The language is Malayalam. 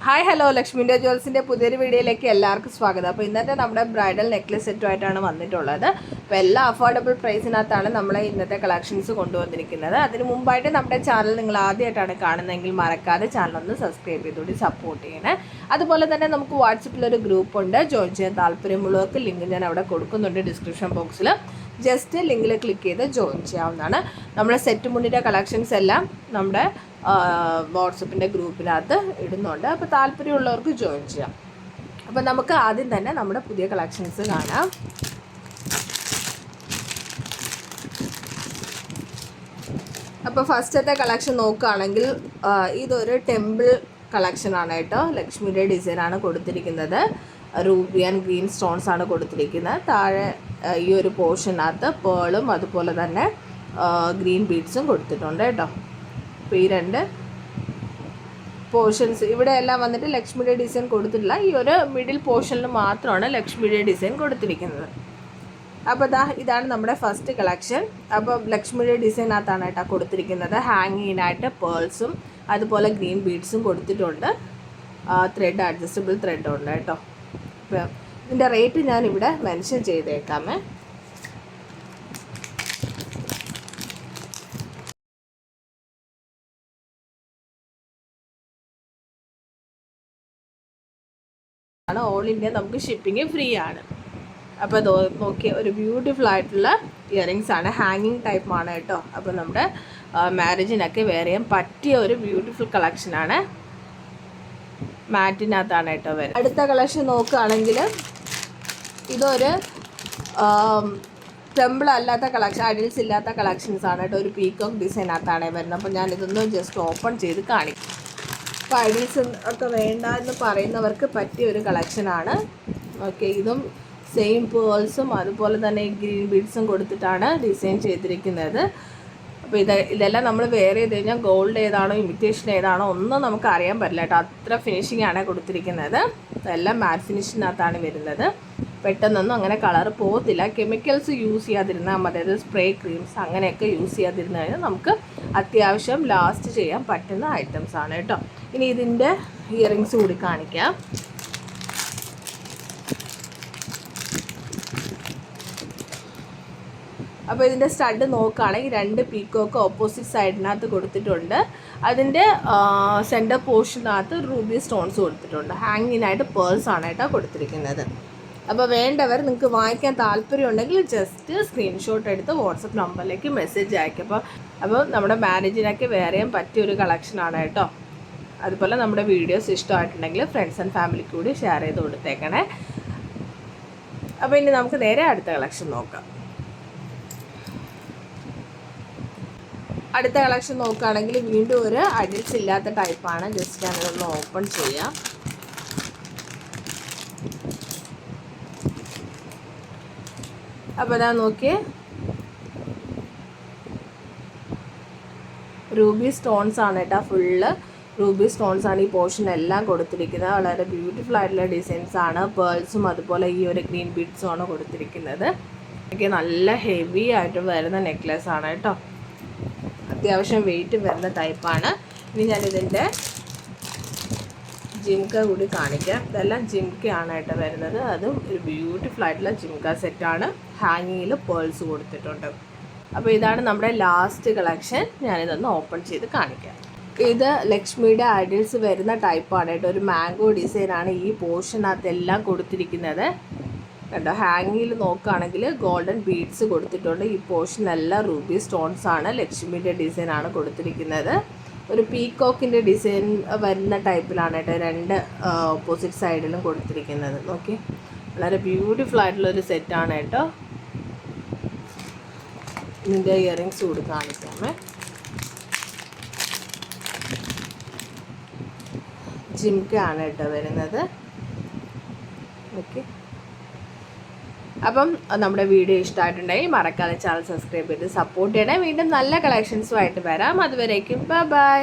ഹായ് ഹലോ ലക്ഷ്മിൻ്റെ ജ്വൽസിൻ്റെ പുതിയൊരു വീഡിയോയിലേക്ക് എല്ലാവർക്കും സ്വാഗതം. അപ്പോൾ ഇന്നത്തെ നമ്മുടെ ബ്രൈഡൽ നെക്ലസ് സെറ്റുമായിട്ടാണ് വന്നിട്ടുള്ളത്. അപ്പോൾ എല്ലാ അഫോർഡബിൾ പ്രൈസിനകത്താണ് നമ്മൾ ഇന്നത്തെ കളക്ഷൻസ് കൊണ്ടുവന്നിരിക്കുന്നത്. അതിന് മുമ്പായിട്ട് നമ്മുടെ ചാനൽ നിങ്ങൾ ആദ്യമായിട്ടാണ് കാണുന്നതെങ്കിൽ മറക്കാതെ ചാനലൊന്ന് സബ്സ്ക്രൈബ് ചെയ്തുകൊണ്ട് സപ്പോർട്ട് ചെയ്യണേ. അതുപോലെ തന്നെ നമുക്ക് വാട്സപ്പിലൊരു ഗ്രൂപ്പുണ്ട്, ജോയിൻ ചെയ്യാൻ താല്പര്യമുള്ളവർക്ക് ലിങ്ക് ഞാൻ അവിടെ കൊടുക്കുന്നുണ്ട് ഡിസ്ക്രിപ്ഷൻ ബോക്സിൽ. ജസ്റ്റ് ലിങ്കിൽ ക്ലിക്ക് ചെയ്ത് ജോയിൻ ചെയ്യാവുന്നതാണ്. നമ്മുടെ സെറ്റ് മുന്നിൻ്റെ കളക്ഷൻസ് എല്ലാം നമ്മുടെ വാട്സപ്പിൻ്റെ ഗ്രൂപ്പിനകത്ത് ഇടുന്നുണ്ട്. അപ്പോൾ താല്പര്യമുള്ളവർക്ക് ജോയിൻ ചെയ്യാം. അപ്പോൾ നമുക്ക് ആദ്യം തന്നെ നമ്മുടെ പുതിയ കളക്ഷൻസ് കാണാം. അപ്പോൾ ഫസ്റ്റത്തെ കളക്ഷൻ നോക്കുകയാണെങ്കിൽ ഇതൊരു ടെമ്പിൾ കളക്ഷനാണ് കേട്ടോ. ലക്ഷ്മിയുടെ ഡിസൈനാണ് കൊടുത്തിരിക്കുന്നത്. റൂബി ആൻഡ് ഗ്രീൻ സ്റ്റോൺസ് ആണ് കൊടുത്തിരിക്കുന്നത്. താഴെ ഈ ഒരു പോർഷനകത്ത് പേളും അതുപോലെ തന്നെ ഗ്രീൻ ബീഡ്സും കൊടുത്തിട്ടുണ്ട് കേട്ടോ. അപ്പോൾ ഈ രണ്ട് പോർഷൻസ് ഇവിടെ എല്ലാം വന്നിട്ട് ലക്ഷ്മിയുടെ ഡിസൈൻ കൊടുത്തിട്ടില്ല. ഈ ഒരു മിഡിൽ പോർഷനിൽ മാത്രമാണ് ലക്ഷ്മിയുടെ ഡിസൈൻ കൊടുത്തിരിക്കുന്നത്. അപ്പോൾ ഇതാണ് നമ്മുടെ ഫസ്റ്റ് കളക്ഷൻ. അപ്പോൾ ലക്ഷ്മിയുടെ ഡിസൈനകത്താണ് കേട്ടോ കൊടുത്തിരിക്കുന്നത്. ഹാങ്ങിങ്ങിനായിട്ട് പേൾസും അതുപോലെ ഗ്രീൻ ബീഡ്സും കൊടുത്തിട്ടുണ്ട്. ത്രെഡ് അഡ്ജസ്റ്റബിൾ ത്രെഡ് ഉണ്ട് കേട്ടോ. അപ്പോൾ ഇതിൻ്റെ റേറ്റ് ഞാനിവിടെ മെൻഷൻ ചെയ്തേക്കാമേ. ഓൾ ഇന്ത്യ നമുക്ക് ഷിപ്പിംഗ് ഫ്രീ ആണ്. അപ്പോൾ അത് നോക്കിയ ഒരു ബ്യൂട്ടിഫുൾ ആയിട്ടുള്ള ഇയറിങ്സ് ആണ്. ഹാങ്ങിങ് ടൈപ്പാണ് കേട്ടോ. അപ്പോൾ നമ്മുടെ മാരേജിനൊക്കെ വേറെയും പറ്റിയ ഒരു ബ്യൂട്ടിഫുൾ കളക്ഷനാണ്. മാറ്റിനകത്താണ് കേട്ടോ വരുന്നത്. അടുത്ത കളക്ഷൻ നോക്കുകയാണെങ്കിൽ ഇതൊരു ടെമ്പിൾ അല്ലാത്ത കളക്ഷൻ, അഡിൽസ് ഇല്ലാത്ത കളക്ഷൻസ് ആണ് കേട്ടോ. ഒരു പീക്കോക്ക് ഡിസൈനകത്താണ് വരുന്നത്. അപ്പോൾ ഞാനിതൊന്ന് ജസ്റ്റ് ഓപ്പൺ ചെയ്ത് കാണിക്കും. അപ്പോൾ അഡിൽസ് ഒക്കെ വേണ്ട എന്ന് പറയുന്നവർക്ക് പറ്റിയ ഒരു കളക്ഷനാണ്. ഓക്കെ, ഇതും സെയിം പേൾസും അതുപോലെ തന്നെ ഗ്രീൻ ബീഡ്സും കൊടുത്തിട്ടാണ് ഡിസൈൻ ചെയ്തിരിക്കുന്നത്. അപ്പോൾ ഇതെല്ലാം നമ്മൾ വേറെ ചെയ്ത് കഴിഞ്ഞാൽ ഗോൾഡ് ഏതാണോ ഇമിറ്റേഷൻ ഏതാണോ ഒന്നും നമുക്ക് അറിയാൻ പറ്റില്ല കേട്ടോ. അത്ര ഫിനിഷിംഗ് ആണ് കൊടുത്തിരിക്കുന്നത്. എല്ലാം മാറ്റ് ഫിനിഷിനകത്താണ് വരുന്നത്. പെട്ടെന്നൊന്നും അങ്ങനെ കളർ പോകത്തില്ല. കെമിക്കൽസ് യൂസ് ചെയ്യാതിരുന്നാൽ മതി. അതായത് സ്പ്രേ ക്രീംസ് അങ്ങനെയൊക്കെ യൂസ് ചെയ്യാതിരുന്നു കഴിഞ്ഞാൽ നമുക്ക് അത്യാവശ്യം ലാസ്റ്റ് ചെയ്യാൻ പറ്റുന്ന ഐറ്റംസ് ആണ് കേട്ടോ. ഇനി ഇതിൻ്റെ ഇയറിങ്സ് കൂടി കാണിക്കാം. അപ്പോൾ ഇതിൻ്റെ സ്റ്റഡ് നോക്കുകയാണെങ്കിൽ രണ്ട് പീക്കോക്ക് ഓപ്പോസിറ്റ് സൈഡിനകത്ത് കൊടുത്തിട്ടുണ്ട്. അതിൻ്റെ സെൻറ്റർ പോർഷനകത്ത് റൂബി സ്റ്റോൺസ് കൊടുത്തിട്ടുണ്ട്. ഹാങ്ങിനായിട്ട് പേൾസ് ആണ് കേട്ടോ കൊടുത്തിരിക്കുന്നത്. അപ്പോൾ വേണ്ടവർ നിങ്ങൾക്ക് വാങ്ങിക്കാൻ താല്പര്യമുണ്ടെങ്കിൽ ജസ്റ്റ് സ്ക്രീൻഷോട്ട് എടുത്ത് വാട്സപ്പ് നമ്പറിലേക്ക് മെസ്സേജ് അയക്കും. അപ്പോൾ നമ്മുടെ മാരേജിനൊക്കെ വേറെയും പറ്റിയൊരു കളക്ഷനാണ് കേട്ടോ. അതുപോലെ നമ്മുടെ വീഡിയോസ് ഇഷ്ടമായിട്ടുണ്ടെങ്കിൽ ഫ്രണ്ട്സ് ആൻഡ് ഫാമിലിക്ക് കൂടി ഷെയർ ചെയ്ത് കൊടുത്തേക്കണേ. അപ്പോൾ ഇനി നമുക്ക് നേരെ അടുത്ത കളക്ഷൻ നോക്കാം. അടുത്ത കളക്ഷൻ നോക്കുകയാണെങ്കിൽ വീണ്ടും ഒരു അഡിൽസ് ഇല്ലാത്ത ടൈപ്പാണ്. ജസ്റ്റ് ഞാനിതൊന്ന് ഓപ്പൺ ചെയ്യാം. അപ്പോൾ അതാ നോക്കിയേ, റൂബി സ്റ്റോൺസ് ആണ് കേട്ടോ. ഫുള്ള് റൂബി സ്റ്റോൺസ് ആണ് ഈ പോർഷൻ എല്ലാം കൊടുത്തിരിക്കുന്നത്. വളരെ ബ്യൂട്ടിഫുൾ ആയിട്ടുള്ള ഡിസൈൻസ് ആണ്. പേൾസും അതുപോലെ ഈ ഒരു ഗ്രീൻ ബീഡ്സും ആണ് കൊടുത്തിരിക്കുന്നത്. എനിക്ക് നല്ല ഹെവി ആയിട്ട് വരുന്ന നെക്ലെസ് ആണ് കേട്ടോ. അത്യാവശ്യം വെയിറ്റ് വരുന്ന ടൈപ്പാണ്. ഇനി ഞാനിതിൻ്റെ ജിംക കൂടി കാണിക്കാം. ഇതെല്ലാം ജിംക്കയാണ് കേട്ടോ വരുന്നത്. അതും ഒരു ബ്യൂട്ടിഫുൾ ആയിട്ടുള്ള ജിംക സെറ്റാണ്. ഹാങ്ങിങ്ങിൽ പേൾസ് കൊടുത്തിട്ടുണ്ട്. അപ്പോൾ ഇതാണ് നമ്മുടെ ലാസ്റ്റ് കളക്ഷൻ. ഞാനിതൊന്ന് ഓപ്പൺ ചെയ്ത് കാണിക്കാം. ഇത് ലക്ഷ്മിയുടെ ഐഡിൽസ് വരുന്ന ടൈപ്പാണ് കേട്ടോ. ഒരു മാംഗോ ഡിസൈനാണ് ഈ പോർഷനകത്തെല്ലാം കൊടുത്തിരിക്കുന്നത് കേട്ടോ. ഹാങ്ങിങ്ങിൽ നോക്കുകയാണെങ്കിൽ ഗോൾഡൻ ബീഡ്സ് കൊടുത്തിട്ടുണ്ട്. ഈ പോർഷനെല്ലാം റൂബി സ്റ്റോൺസ് ആണ്. ലക്ഷ്മിയുടെ ഡിസൈനാണ് കൊടുത്തിരിക്കുന്നത്. ഒരു പീക്കോക്കിൻ്റെ ഡിസൈൻ വരുന്ന ടൈപ്പിലാണ് കേട്ടോ രണ്ട് ഓപ്പോസിറ്റ് സൈഡിലും കൊടുത്തിരിക്കുന്നത്. നോക്കി, വളരെ ബ്യൂട്ടിഫുൾ ആയിട്ടുള്ളൊരു സെറ്റാണ് കേട്ടോ. ഇതിൻ്റെ ഇയറിങ്സ് കൂടി കാണിക്കാമേ. ജിംക്കയാണ് കേട്ടോ വരുന്നത്. ഓക്കെ, അപ്പം നമ്മുടെ വീഡിയോ ഇഷ്ടമായിട്ടുണ്ടെങ്കിൽ മറക്കാതെ ചാനൽ സബ്സ്ക്രൈബ് ചെയ്ത് സപ്പോർട്ട് ചെയ്യണേ. വീണ്ടും നല്ല കളക്ഷൻസുമായിട്ട് വരാം. അതുവരേക്കും ബൈ.